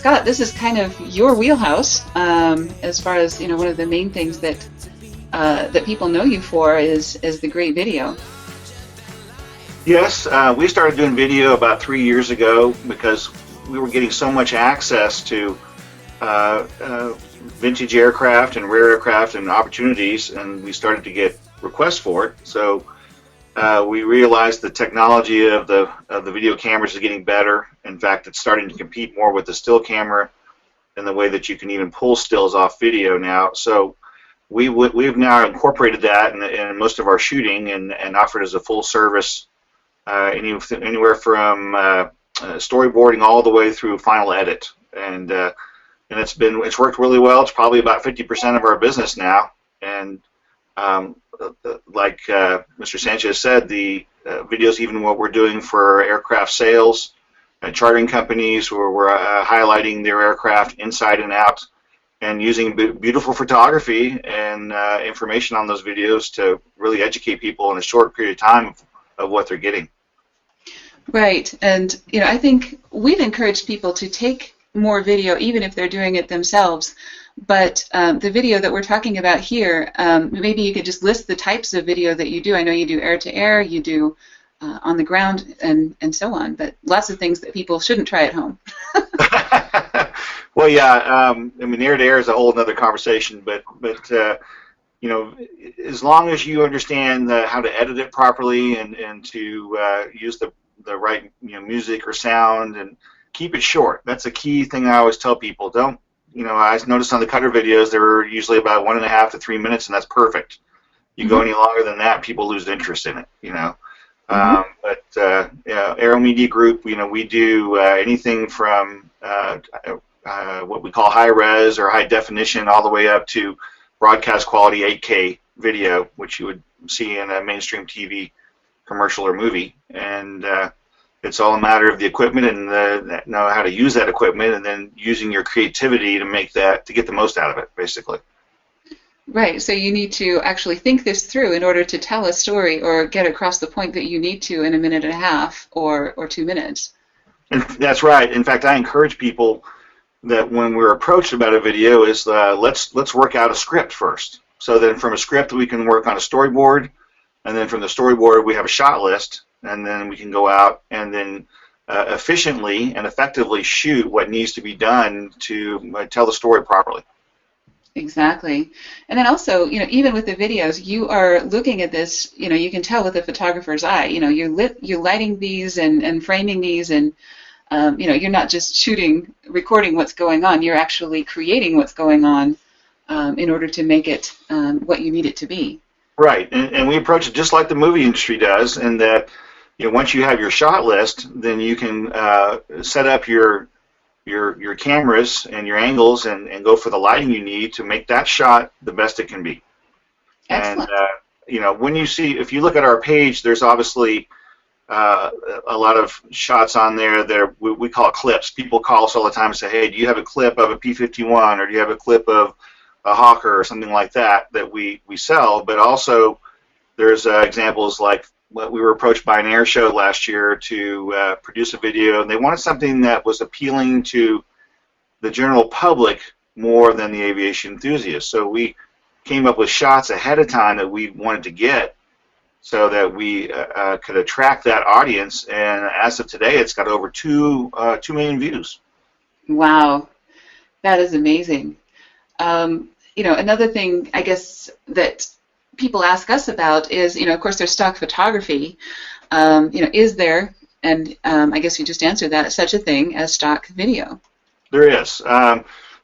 Scott, this is kind of your wheelhouse, as far as, one of the main things that that people know you for is the great video. Yes, we started doing video about 3 years ago because we were getting so much access to vintage aircraft and rare aircraft and opportunities, and we started to get requests for it. So we realized the technology of the video cameras is getting better. In fact, it's starting to compete more with the still camera in the way that you can even pull stills off video now. So we've now incorporated that in most of our shooting and offered as a full service, anywhere from storyboarding all the way through final edit. And it's worked really well. It's probably about 50% of our business now. And like Mr. Sanchez said, the videos, even what we're doing for aircraft sales and chartering companies, where we're highlighting their aircraft inside and out, and using beautiful photography and information on those videos to really educate people in a short period of time of what they're getting. Right, and I think we've encouraged people to take more video, even if they're doing it themselves. But the video that we're talking about here, maybe you could just list the types of video that you do. I know you do air-to-air, you do on the ground, and so on, but lots of things that people shouldn't try at home. Well, yeah, air-to-air is a whole other conversation, but as long as you understand how to edit it properly and to use the right music or sound, and keep it short. That's a key thing I always tell people. Don't, I noticed on the cutter videos, they're usually about 1.5 to 3 minutes, and that's perfect. You go any longer than that, people lose interest in it, But Aero Media Group, we do anything from what we call high res or high definition, all the way up to broadcast quality 8K video, which you would see in a mainstream TV commercial or movie. And it's all a matter of the equipment and know how to use that equipment, and then using your creativity to get the most out of it, basically. Right, so you need to actually think this through in order to tell a story or get across the point that you need to in 1.5 minutes or 2 minutes. And that's right. In fact, I encourage people that when we're approached about a video is let's work out a script first. So then from a script we can work on a storyboard, and then from the storyboard we have a shot list, and then we can go out and then efficiently and effectively shoot what needs to be done to tell the story properly. Exactly. And then also, even with the videos, you are looking at this, you can tell with the photographer's eye, you're lighting these and framing these, and you're not just recording what's going on, you're actually creating what's going on in order to make it what you need it to be. Right, and we approach it just like the movie industry does, in that once you have your shot list, then you can set up your cameras and your angles and go for the lighting you need to make that shot the best it can be. Excellent. And if you look at our page, there's obviously a lot of shots on there that we call clips. People call us all the time and say, hey, do you have a clip of a P-51, or do you have a clip of a Hawker or something like that we sell? But also there's examples like we were approached by an air show last year to produce a video, and they wanted something that was appealing to the general public more than the aviation enthusiasts. So we came up with shots ahead of time that we wanted to get so that we could attract that audience, and as of today it's got over 2 million views. Wow, that is amazing. Another thing I guess that people ask us about is, of course, there's stock photography. Is there, and I guess you just answered that, such a thing as stock video? There is.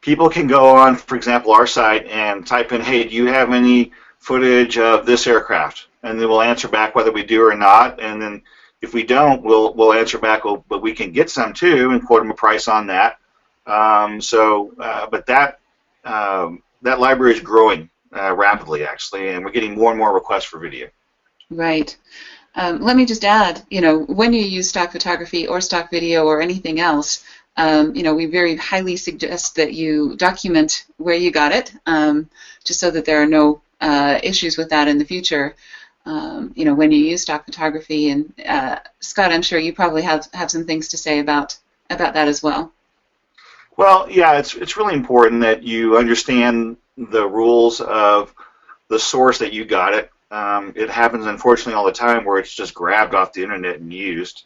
People can go on, for example, our site and type in, hey, do you have any footage of this aircraft? And then we'll answer back whether we do or not. And then if we don't, we'll answer back, but we can get some too, and quote them a price on that. But that library is growing rapidly, actually, and we're getting more and more requests for video. Right. Let me just add, when you use stock photography or stock video or anything else, we very highly suggest that you document where you got it, just so that there are no issues with that in the future. When you use stock photography, and Scott, I'm sure you probably have some things to say about that as well. Well, yeah, it's really important that you understand the rules of the source that you got it. It happens, unfortunately, all the time where it's just grabbed off the internet and used.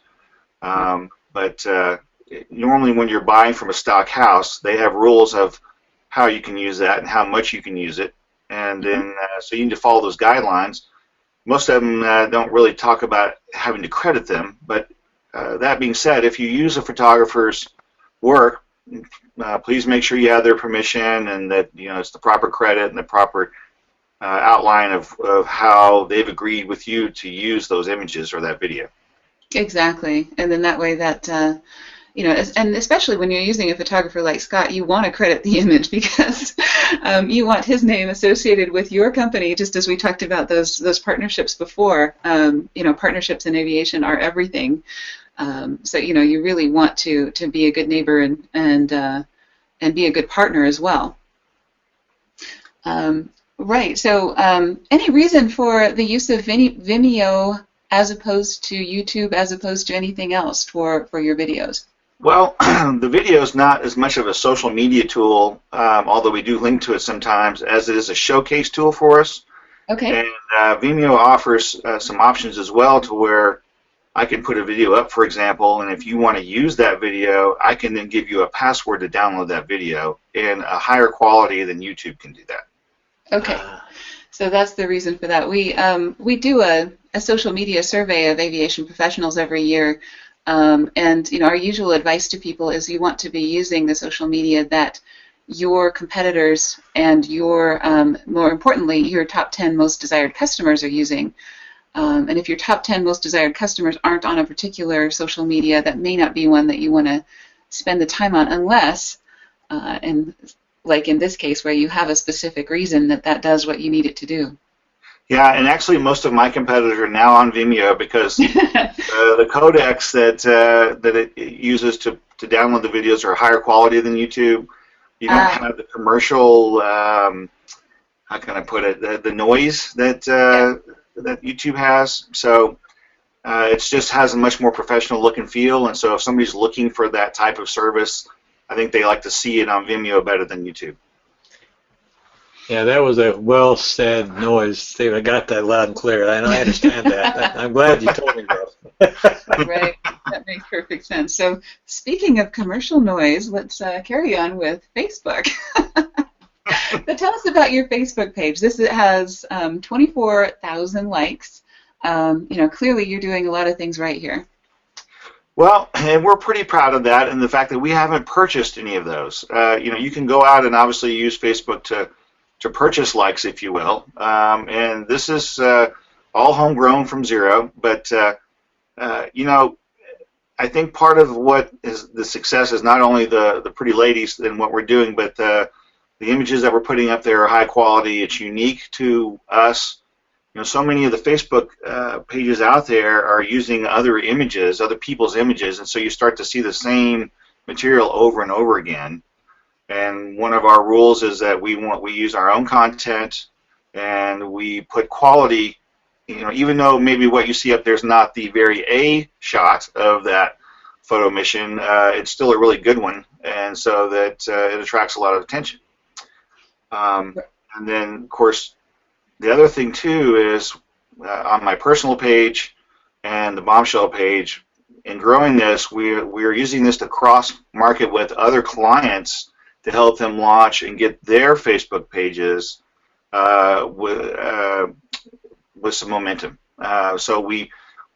But normally, when you're buying from a stock house, they have rules of how you can use that and how much you can use it, and then so you need to follow those guidelines. Most of them don't really talk about having to credit them, but that being said, if you use a photographer's work, please make sure you have their permission and that it's the proper credit and the proper outline of how they've agreed with you to use those images or that video. Exactly, and then that way that and especially when you're using a photographer like Scott, you want to credit the image because you want his name associated with your company, just as we talked about those partnerships before. Partnerships in aviation are everything. So you really want to be a good neighbor and be a good partner as well. Right. So any reason for the use of Vimeo as opposed to YouTube, as opposed to anything else for your videos? Well, the video is not as much of a social media tool, although we do link to it sometimes, as it is a showcase tool for us. Okay. And Vimeo offers some options as well to where I can put a video up, for example, and if you want to use that video, I can then give you a password to download that video in a higher quality than YouTube can do that. Okay. So that's the reason for that. We do a social media survey of aviation professionals every year. And our usual advice to people is you want to be using the social media that your competitors and your, more importantly, your top 10 most desired customers are using. And if your top 10 most desired customers aren't on a particular social media, that may not be one that you want to spend the time on unless, and like in this case, where you have a specific reason that does what you need it to do. Yeah, and actually most of my competitors are now on Vimeo because the codecs that it uses to download the videos are higher quality than YouTube. You don't have the commercial, how can I put it, the noise that YouTube has. So it just has a much more professional look and feel. And so if somebody's looking for that type of service, I think they like to see it on Vimeo better than YouTube. Yeah, that was a well-said noise, Steve. I got that loud and clear, and I understand that. I'm glad you told me that. Right, that makes perfect sense. So speaking of commercial noise, let's carry on with Facebook. So tell us about your Facebook page. This has 24,000 likes. Clearly you're doing a lot of things right here. Well, and we're pretty proud of that and the fact that we haven't purchased any of those. You can go out and obviously use Facebook to purchase likes, if you will. And this is all homegrown from zero. But, I think part of what is the success is not only the pretty ladies and what we're doing, but the images that we're putting up there are high quality. It's unique to us. So many of the Facebook pages out there are using other images, other people's images, and so you start to see the same material over and over again. And one of our rules is that we use our own content and we put quality, even though maybe what you see up there is not the very A shot of that photo mission, it's still a really good one, and so that it attracts a lot of attention. And then, of course, the other thing too is on my personal page and the Bombshell page, in growing this, we're using this to cross-market with other clients to help them launch and get their Facebook pages with some momentum. So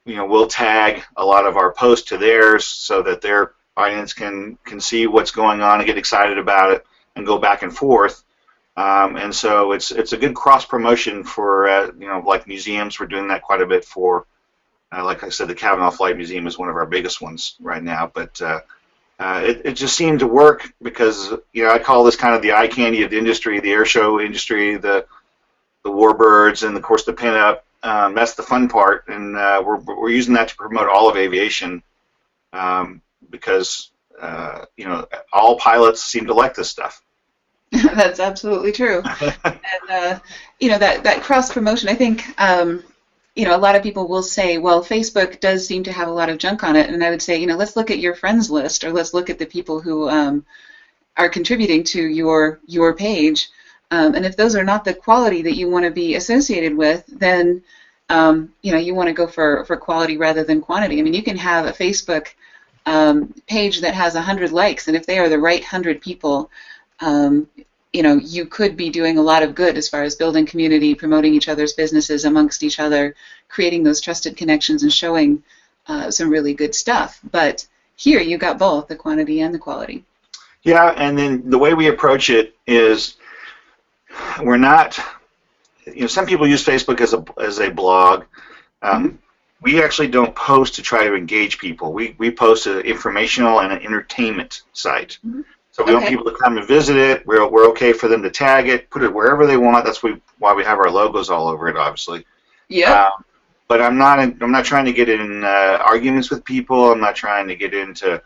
we'll tag a lot of our posts to theirs so that their audience can see what's going on and get excited about it and go back and forth. And so it's a good cross promotion for like museums. We're doing that quite a bit for. Like I said, the Kavanaugh Flight Museum is one of our biggest ones right now. But it just seemed to work because I call this kind of the eye candy of the industry, the air show industry, the warbirds, and of course the pinup. That's the fun part, and we're using that to promote all of aviation because all pilots seem to like this stuff. That's absolutely true. And that cross promotion, I think a lot of people will say, well, Facebook does seem to have a lot of junk on it, and I would say, let's look at your friends list, or let's look at the people who are contributing to your page. And if those are not the quality that you want to be associated with, then you want to go for quality rather than quantity. I mean, you can have a Facebook page that has 100 likes, and if they are the right 100 people, you could be doing a lot of good as far as building community, promoting each other's businesses amongst each other, creating those trusted connections, and showing some really good stuff. But here you got both the quantity and the quality. Yeah, and then the way we approach it is we're not, some people use Facebook as a blog. We actually don't post to try to engage people. We post an informational and an entertainment site. So we want people to come and visit it. We're okay for them to tag it, put it wherever they want. That's why we have our logos all over it, obviously. Yeah. But I'm not trying to get in arguments with people. I'm not trying to get into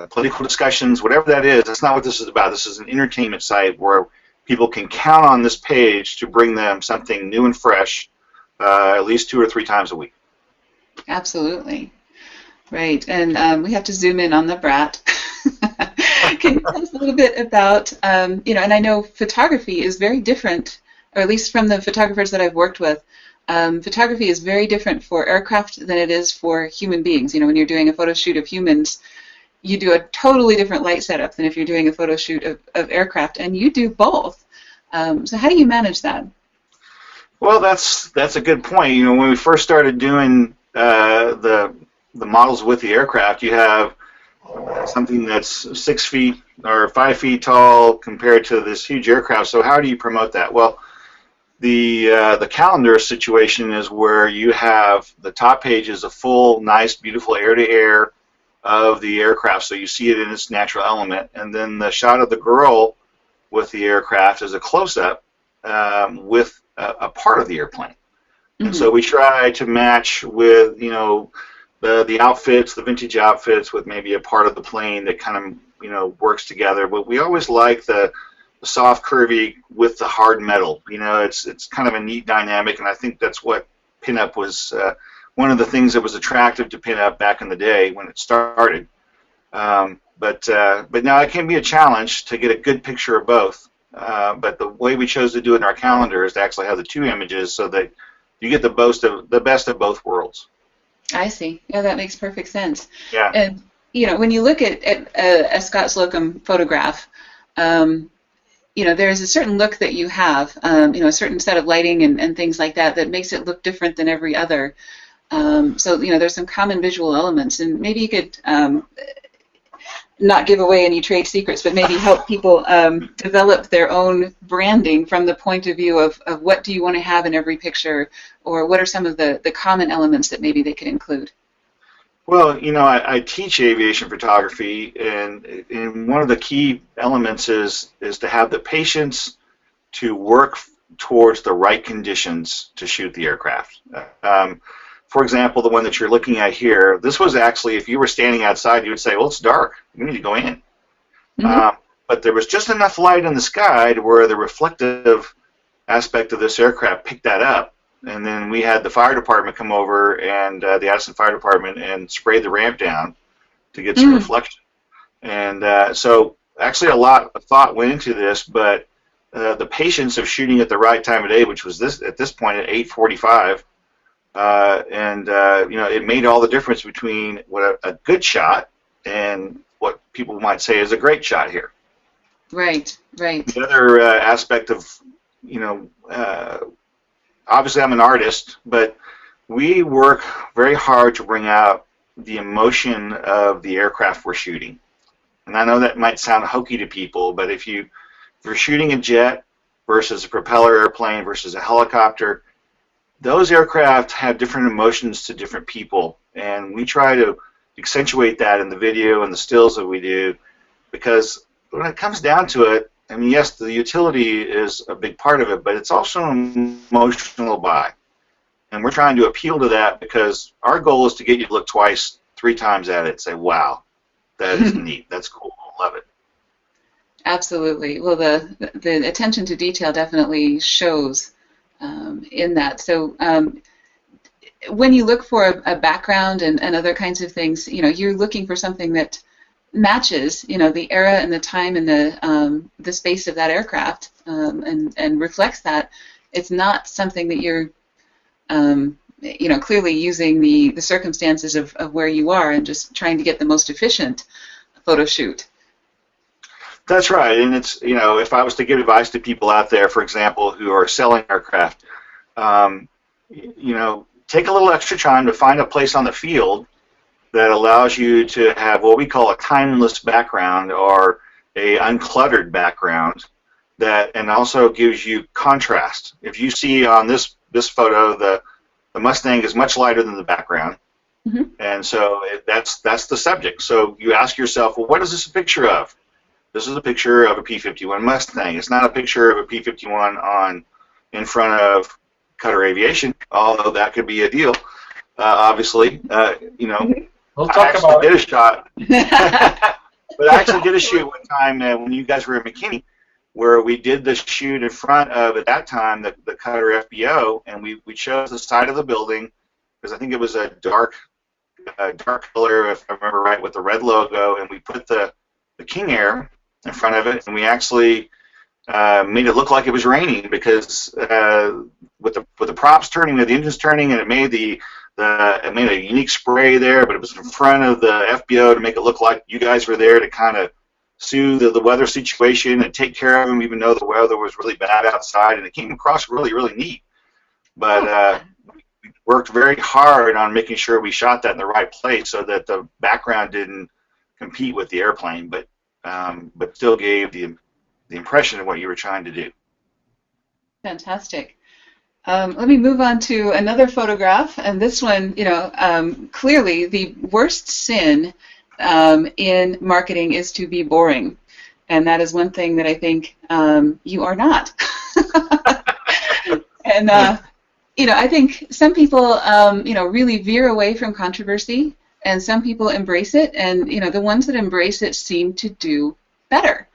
political discussions, whatever that is. That's not what this is about. This is an entertainment site where people can count on this page to bring them something new and fresh, at least 2 or 3 times a week. Absolutely. Right, and we have to zoom in on the brat. Can you tell us a little bit about, and I know photography is very different, or at least from the photographers that I've worked with, photography is very different for aircraft than it is for human beings. When you're doing a photo shoot of humans, you do a totally different light setup than if you're doing a photo shoot of aircraft, and you do both. So how do you manage that? Well, that's a good point. When we first started doing the models with the aircraft, you have something that's 6 feet or 5 feet tall compared to this huge aircraft. So how do you promote that? Well, the calendar situation is where you have the top page is a full, nice, beautiful air-to-air of the aircraft, so you see it in its natural element, and then the shot of the girl with the aircraft is a close-up with a part of the airplane. And so we try to match with the outfits, the vintage outfits, with maybe a part of the plane that kind of works together. But we always like the soft curvy with the hard metal. It's kind of a neat dynamic, and I think that's what pinup was. One of the things that was attractive to pinup back in the day when it started. But now it can be a challenge to get a good picture of both. But the way we chose to do it in our calendar is to actually have the 2 images so that you get the best of both worlds. I see. Yeah, that makes perfect sense. Yeah. And when you look at a Scott Slocum photograph, there's a certain look that you have, a certain set of lighting and things like that makes it look different than every other. So there's some common visual elements, and maybe you could not give away any trade secrets, but maybe help people develop their own branding from the point of view of what do you want to have in every picture, or what are some of the common elements that maybe they could include. Well, I teach aviation photography, and one of the key elements is to have the patience to work towards the right conditions to shoot the aircraft. For example, the one that you're looking at here, this was actually, if you were standing outside, you would say, well, it's dark. We need to go in. But there was just enough light in the sky to where the reflective aspect of this aircraft picked that up. And then we had the fire department come over, and the Addison Fire Department, and spray the ramp down to get some reflection. And so actually a lot of thought went into this, but the patience of shooting at the right time of day, which was at this point at 8:45, it made all the difference between what a good shot and what people might say is a great shot here. Right. The other aspect of, obviously I'm an artist, but we work very hard to bring out the emotion of the aircraft we're shooting. And I know that might sound hokey to people, but if you're shooting a jet versus a propeller airplane versus a helicopter, those aircraft have different emotions to different people, and we try to accentuate that in the video and the stills that we do, because when it comes down to it, I mean, yes, the utility is a big part of it, but it's also an emotional buy. And we're trying to appeal to that because our goal is to get you to look twice, 3 times at it and say, wow, that is neat, that's cool, I love it. Absolutely. Well, the attention to detail definitely shows in that. So when you look for a background and other kinds of things, you're looking for something that matches, the era and the time and the space of that aircraft, and reflects that. It's not something that you're, clearly using the circumstances of where you are and just trying to get the most efficient photo shoot. That's right, and it's, if I was to give advice to people out there, for example, who are selling aircraft, take a little extra time to find a place on the field that allows you to have what we call a timeless background, or a uncluttered background, and also gives you contrast. If you see on this photo, the Mustang is much lighter than the background, Mm-hmm. and so that's the subject. So you ask yourself, well, what is this a picture of? This is a picture of a P-51 Mustang. It's not a picture of a P-51 in front of Cutter Aviation, although that could be a deal. Obviously, We'll I talk actually about did a shot, but I actually did a shoot one time when you guys were in McKinney, where we did the shoot in front of, at that time, the Cutter FBO, and we chose the side of the building because I think it was a dark color, if I remember right, with the red logo, and we put the King Air in front of it, and we actually made it look like it was raining because with the props turning, with the engines turning, and it made it made a unique spray there, but it was in front of the FBO to make it look like you guys were there to kind of soothe the weather situation and take care of them, even though the weather was really bad outside, and it came across really, really neat. But we worked very hard on making sure we shot that in the right place so that the background didn't compete with the airplane, but still gave the impression of what you were trying to do. Fantastic. Let me move on to another photograph, and this one, clearly the worst sin in marketing is to be boring, and that is one thing that I think you are not. And I think some people really veer away from controversy, and some people embrace it, and the ones that embrace it seem to do better.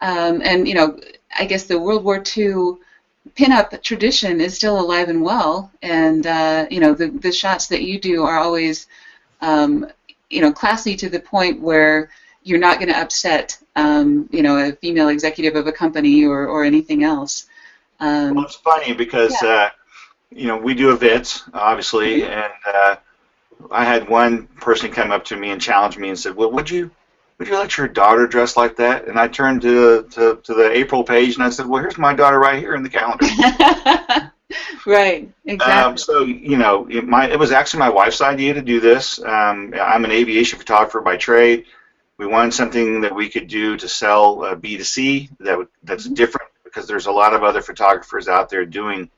And I guess the World War II pinup tradition is still alive and well, and the shots that you do are always classy to the point where you're not going to upset a female executive of a company or anything else. Well, it's funny because we do events, obviously, Mm-hmm. and I had one person come up to me and challenge me and said, well, would you let your daughter dress like that? And I turned to the April page and I said, well, here's my daughter right here in the calendar. Right, exactly. So, it was actually my wife's idea to do this. I'm an aviation photographer by trade. We wanted something that we could do to sell B2C that's different, because there's a lot of other photographers out there doing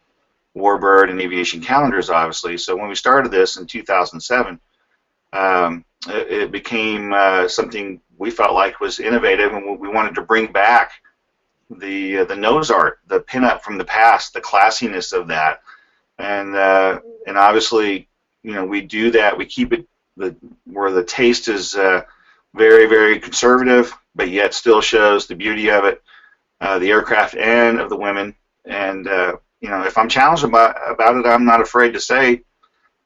warbird and aviation calendars, obviously. So when we started this in 2007, it became something we felt like was innovative, and we wanted to bring back the nose art, the pinup from the past, the classiness of that, and obviously, we do that. We keep it where the taste is very, very conservative, but yet still shows the beauty of it, the aircraft and of the women. And if I'm challenged about it, I'm not afraid to say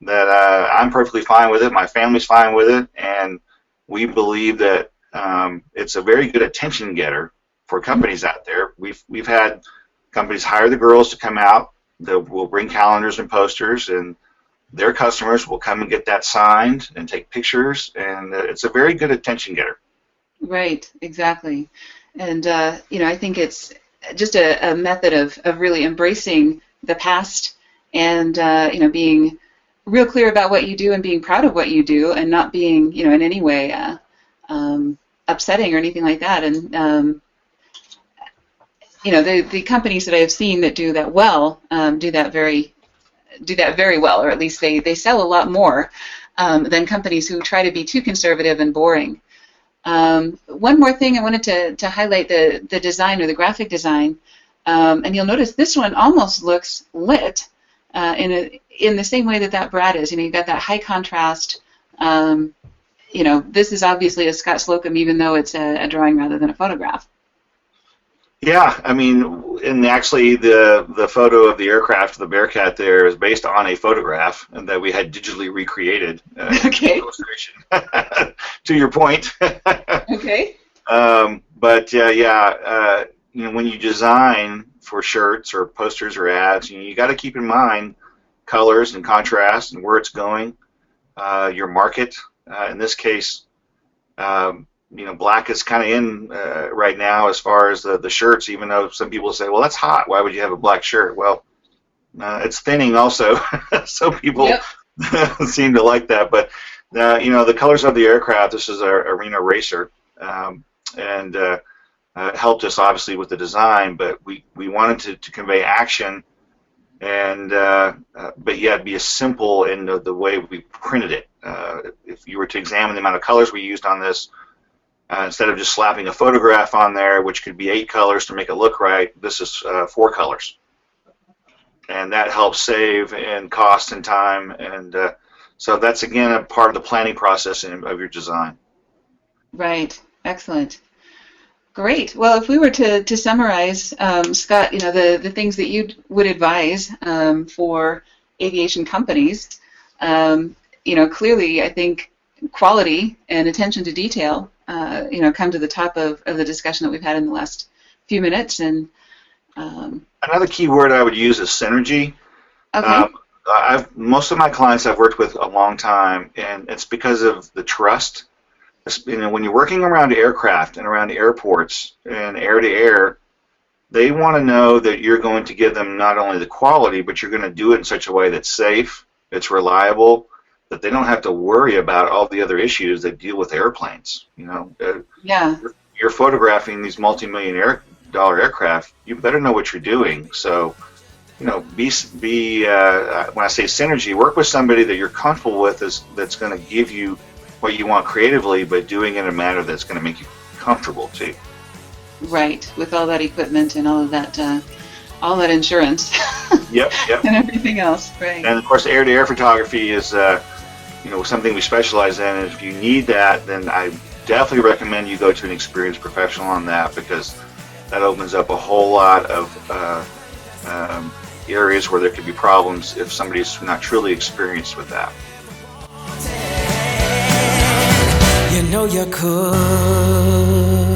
that I'm perfectly fine with it. My family's fine with it, and we believe that it's a very good attention getter for companies out there. We've had companies hire the girls to come out. We'll bring calendars and posters, and their customers will come and get that signed and take pictures, and it's a very good attention getter. Right, exactly. And I think it's just a method of really embracing the past, and being real clear about what you do and being proud of what you do, and not being in any way upsetting or anything like that. And the companies that I have seen that do that well do that very well, or at least they sell a lot more than companies who try to be too conservative and boring. One more thing I wanted to highlight, the design, or the graphic design, and you'll notice this one almost looks lit in the same way that Brad is. You've got that high contrast. This is obviously a Scott Slocum, even though it's a drawing rather than a photograph. Yeah, I mean, and actually the photo of the aircraft, the Bearcat there, is based on a photograph and that we had digitally recreated Okay. illustration. To your point. Okay. But when you design for shirts or posters or ads, you got to keep in mind colors and contrast and where it's going, your market. In this case, black is kind of in right now as far as the shirts, even though some people say, well, that's hot. Why would you have a black shirt? Well, it's thinning also, so people Yep. seem to like that. But, the colors of the aircraft, this is our Arena Racer, and helped us obviously with the design, but we wanted to convey action and but yet be as simple in the way we printed it. If you were to examine the amount of colors we used on this, instead of just slapping a photograph on there, which could be 8 colors to make it look right, this is 4 colors. And that helps save in cost and time. And so that's, again, a part of the planning process of your design. Right. Excellent. Great. Well, if we were to summarize, Scott, the things that you would advise for aviation companies, clearly, I think quality and attention to detail, come to the top of the discussion that we've had in the last few minutes. And another key word I would use is synergy. okay. Most of my clients I've worked with a long time, and it's because of the trust. When you're working around aircraft and around airports and air to air, they want to know that you're going to give them not only the quality, but you're going to do it in such a way that's safe, it's reliable, that they don't have to worry about all the other issues that deal with airplanes. Yeah. You're photographing these multi-million-dollar aircraft. You better know what you're doing. So, when I say synergy, work with somebody that you're comfortable with that's going to give you what you want creatively, but doing it in a manner that's going to make you comfortable too. Right. With all that equipment and all that insurance. Yep. And everything else. Right. And of course, air-to-air photography is, something we specialize in. And if you need that, then I definitely recommend you go to an experienced professional on that, because that opens up a whole lot of areas where there could be problems if somebody's not truly experienced with that. You know you could.